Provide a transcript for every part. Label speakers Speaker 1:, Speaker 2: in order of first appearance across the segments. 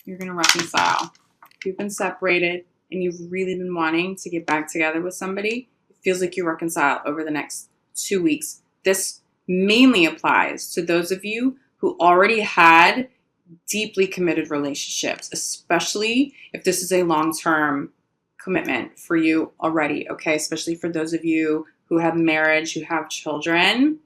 Speaker 1: You're going to reconcile. If you've been separated and you've really been wanting to get back together with somebody, it feels like you reconcile over the next 2 weeks. This mainly applies to those of you who already had deeply committed relationships, especially if this is a long-term commitment for you already, okay? Especially for those of you who have marriage, who have children.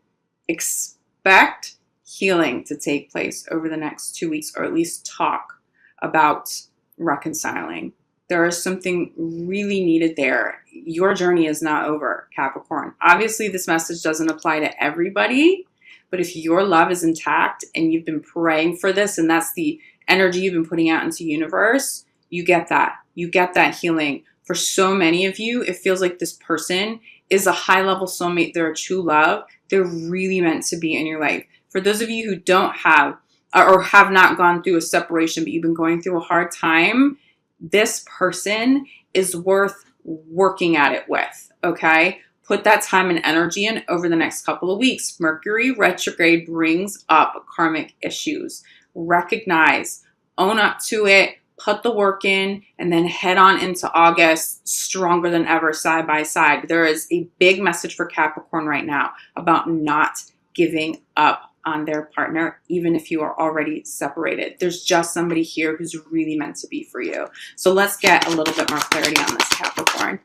Speaker 1: Expect healing to take place over the next 2 weeks, or at least talk about reconciling. There is something really needed there. Your journey is not over, Capricorn. Obviously, this message doesn't apply to everybody, but if your love is intact and you've been praying for this, and that's the energy you've been putting out into the universe, you get that. You get that healing. For so many of you, it feels like this person is a high-level soulmate. They're a true love. They're really meant to be in your life. For those of you who don't have or have not gone through a separation, but you've been going through a hard time, this person is worth working at it with, okay? Put that time and energy in over the next couple of weeks. Mercury retrograde brings up karmic issues. Recognize, own up to it, put the work in, and then head on into August stronger than ever, side by side. There is a big message for Capricorn right now about not giving up on their partner, even if you are already separated. There's just somebody here who's really meant to be for you. So let's get a little bit more clarity on this, Capricorn.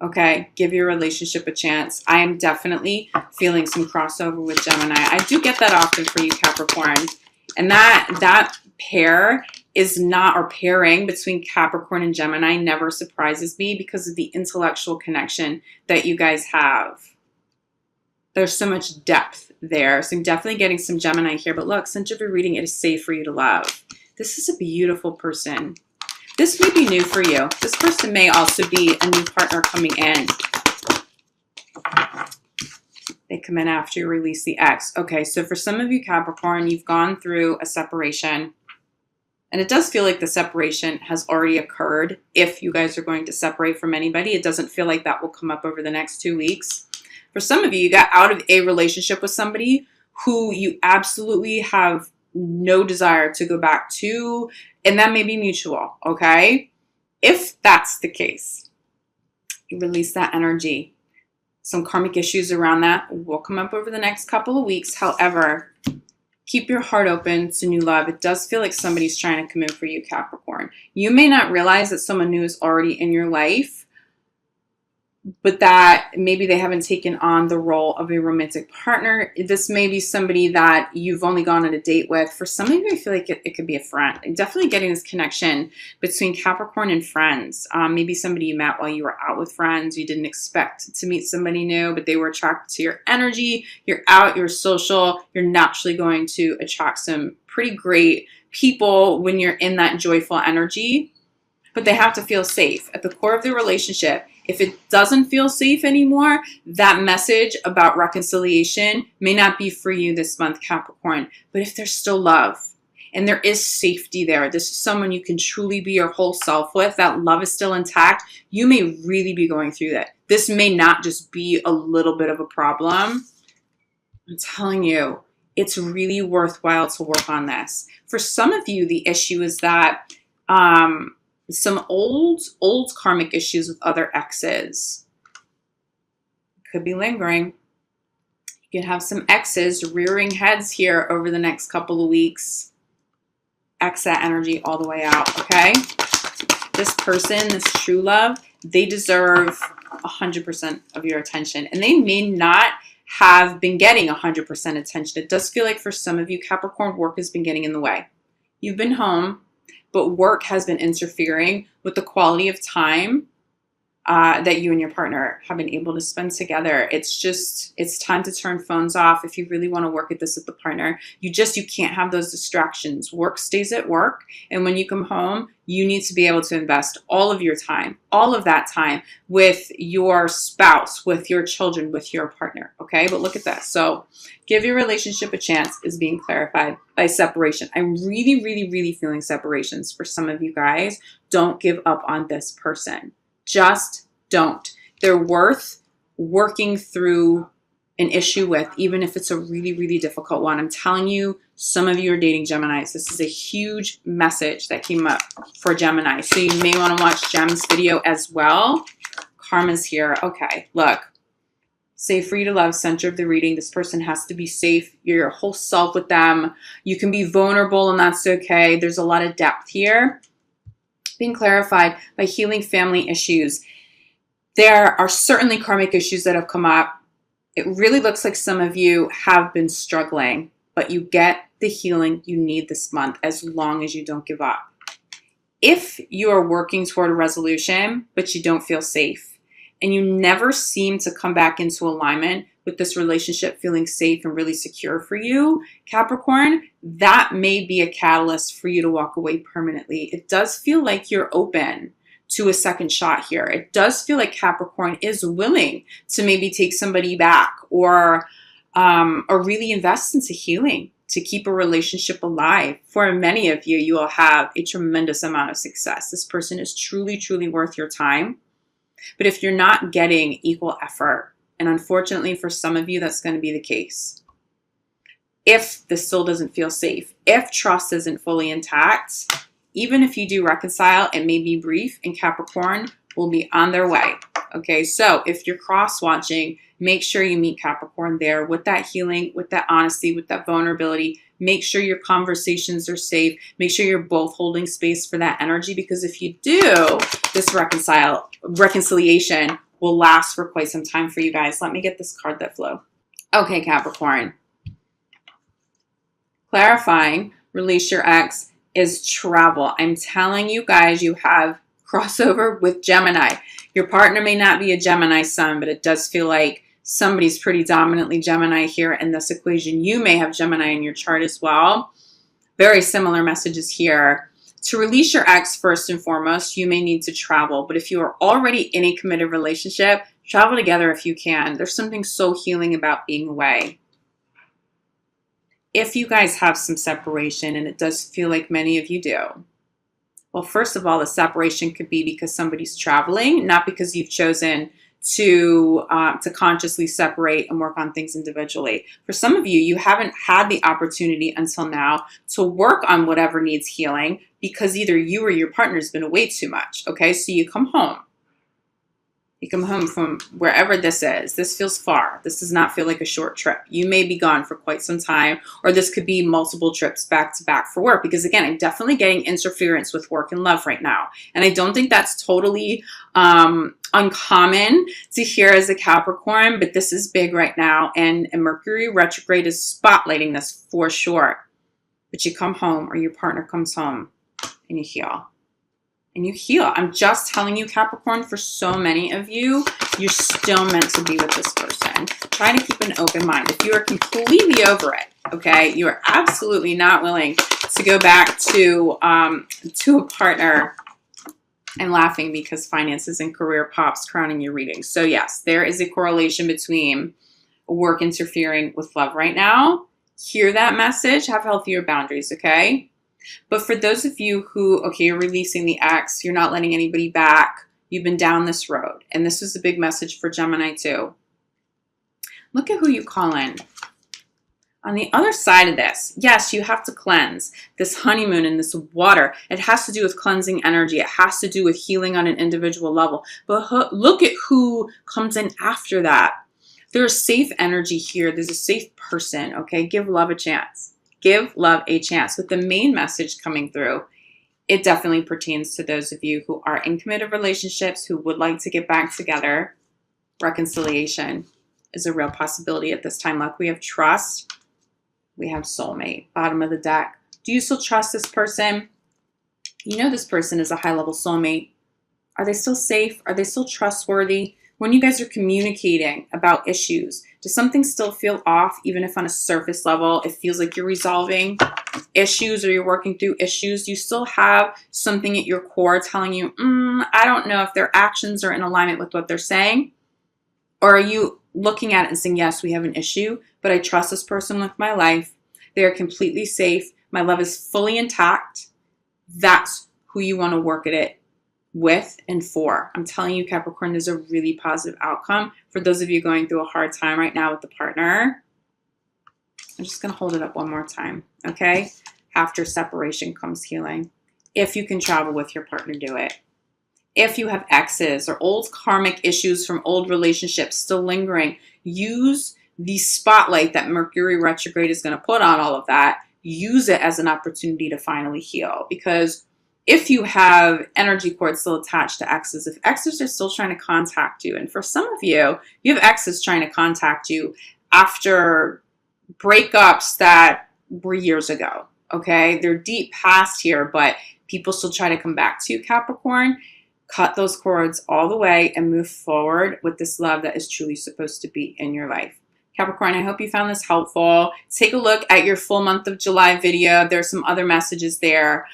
Speaker 1: Okay, give your relationship a chance. I am definitely feeling some crossover with Gemini. I do get that often for you, Capricorn. And that pair is not, or pairing between Capricorn and Gemini never surprises me because of the intellectual connection that you guys have. There's so much depth there. So I'm definitely getting some Gemini here. But look, since you're reading, it is safe for you to love. This is a beautiful person. This may be new for you. This person may also be a new partner coming in. They come in after you release the ex. Okay, so for some of you, Capricorn, you've gone through a separation. And it does feel like the separation has already occurred. If you guys are going to separate from anybody, it doesn't feel like that will come up over the next 2 weeks. For some of you, you got out of a relationship with somebody who you absolutely have no desire to go back to, and that may be mutual, okay? If that's the case, you release that energy. Some karmic issues around that will come up over the next couple of weeks. However, keep your heart open to new love. It does feel like somebody's trying to come in for you, Capricorn. You may not realize that someone new is already in your life, but that maybe they haven't taken on the role of a romantic partner. This may be somebody that you've only gone on a date with. For some of you, I feel like it could be a friend. I'm definitely getting this connection between Capricorn and friends. Maybe somebody you met while you were out with friends. You didn't expect to meet somebody new, but they were attracted to your energy. You're out, you're social. You're naturally going to attract some pretty great people when you're in that joyful energy. But they have to feel safe. At the core of the relationship, if it doesn't feel safe anymore, that message about reconciliation may not be for you this month, Capricorn. But if there's still love and there is safety there, this is someone you can truly be your whole self with, that love is still intact, you may really be going through that. This may not just be a little bit of a problem. I'm telling you, it's really worthwhile to work on this. For some of you, the issue is that some old karmic issues with other exes could be lingering. You can have some exes rearing heads here over the next couple of weeks. X that energy all the way out, okay? This person, this true love, they deserve 100% of your attention. And they may not have been getting 100% attention. It does feel like for some of you, Capricorn, work has been getting in the way. You've been home, but work has been interfering with the quality of time that you and your partner have been able to spend together. It's time to turn phones off if you really want to work at this with the partner. You can't have those distractions. Work stays at work. And when you come home, you need to be able to invest all of your time, all of that time with your spouse, with your children, with your partner. Okay, but look at this. So give your relationship a chance is being clarified by separation. I'm really, really, really feeling separations for some of you guys. Don't give up on this person. Just don't. They're worth working through an issue with, even if it's a really, really difficult one. I'm telling you, some of you are dating Geminis. This is a huge message that came up for Gemini. So you may want to watch Gem's video as well. Karma's here. Okay, look. Safe, free to love, center of the reading. This person has to be safe. You're your whole self with them. You can be vulnerable and that's okay. There's a lot of depth here. Being clarified by healing family issues. There are certainly karmic issues that have come up. It really looks like some of you have been struggling, but you get the healing you need this month as long as you don't give up. If you are working toward a resolution, but you don't feel safe, and you never seem to come back into alignment with this relationship feeling safe and really secure for you, Capricorn, that may be a catalyst for you to walk away permanently. It does feel like you're open to a second shot here. It does feel like Capricorn is willing to maybe take somebody back or really invest into healing to keep a relationship alive. For many of you, you will have a tremendous amount of success. This person is truly, truly worth your time. But if you're not getting equal effort, and unfortunately for some of you, that's going to be the case. If this still doesn't feel safe, if trust isn't fully intact, even if you do reconcile, it may be brief, and Capricorn will be on their way. Okay, so if you're cross-watching, make sure you meet Capricorn there with that healing, with that honesty, with that vulnerability. Make sure your conversations are safe. Make sure you're both holding space for that energy, because if you do, this reconciliation will last for quite some time for you guys. Let me get this card that flew. Okay, Capricorn. Clarifying, release your ex, is travel. I'm telling you guys, you have crossover with Gemini. Your partner may not be a Gemini sun, but it does feel like somebody's pretty dominantly Gemini here in this equation. You may have Gemini in your chart as well. Very similar messages here. To release your ex, first and foremost, you may need to travel. But if you are already in a committed relationship, travel together if you can. There's something so healing about being away. If you guys have some separation, and it does feel like many of you do, well, first of all, the separation could be because somebody's traveling, not because you've chosen to consciously separate and work on things individually. For some of you, you haven't had the opportunity until now to work on whatever needs healing because either you or your partner's been away too much. Okay, so you come home. You come home from wherever this is. This feels far. This does not feel like a short trip. You may be gone for quite some time, or this could be multiple trips back to back for work. Because again, I'm definitely getting interference with work and love right now. And I don't think that's totally uncommon to hear as a Capricorn, but this is big right now. And Mercury retrograde is spotlighting this for sure. But you come home, or your partner comes home, and you heal. And you heal. I'm just telling you, Capricorn, for so many of you, you're still meant to be with this person. Try to keep an open mind. If you are completely over it, okay, you are absolutely not willing to go back to a partner. I'm laughing because finances and career pops crowning your reading. So yes, there is a correlation between work interfering with love right now. Hear that message. Have healthier boundaries, okay? But for those of you who, okay, you're releasing the ex, you're not letting anybody back, you've been down this road. And this is a big message for Gemini too. Look at who you call in. On the other side of this, yes, you have to cleanse this honeymoon and this water. It has to do with cleansing energy. It has to do with healing on an individual level. But look at who comes in after that. There's safe energy here. There's a safe person, okay? Give love a chance. Give love a chance. With the main message coming through, it definitely pertains to those of you who are in committed relationships, who would like to get back together. Reconciliation is a real possibility at this time. Look, we have trust. We have soulmate. Bottom of the deck. Do you still trust this person? You know this person is a high-level soulmate. Are they still safe? Are they still trustworthy? When you guys are communicating about issues, does something still feel off, even if on a surface level it feels like you're resolving issues or you're working through issues? Do you still have something at your core telling you, I don't know if their actions are in alignment with what they're saying? Or are you looking at it and saying, yes, we have an issue, but I trust this person with my life. They are completely safe. My love is fully intact. That's who you want to work at it with and for. I'm telling you, Capricorn, there's a really positive outcome. For those of you going through a hard time right now with the partner, I'm just going to hold it up one more time, okay? After separation comes healing. If you can travel with your partner, do it. If you have exes or old karmic issues from old relationships still lingering, use the spotlight that Mercury retrograde is going to put on all of that. Use it as an opportunity to finally heal. Because if you have energy cords still attached to exes, if exes are still trying to contact you, and for some of you, you have exes trying to contact you after breakups that were years ago, okay? They're deep past here, but people still try to come back to you, Capricorn. Cut those cords all the way and move forward with this love that is truly supposed to be in your life. Capricorn, I hope you found this helpful. Take a look at your full month of July video. There's some other messages there.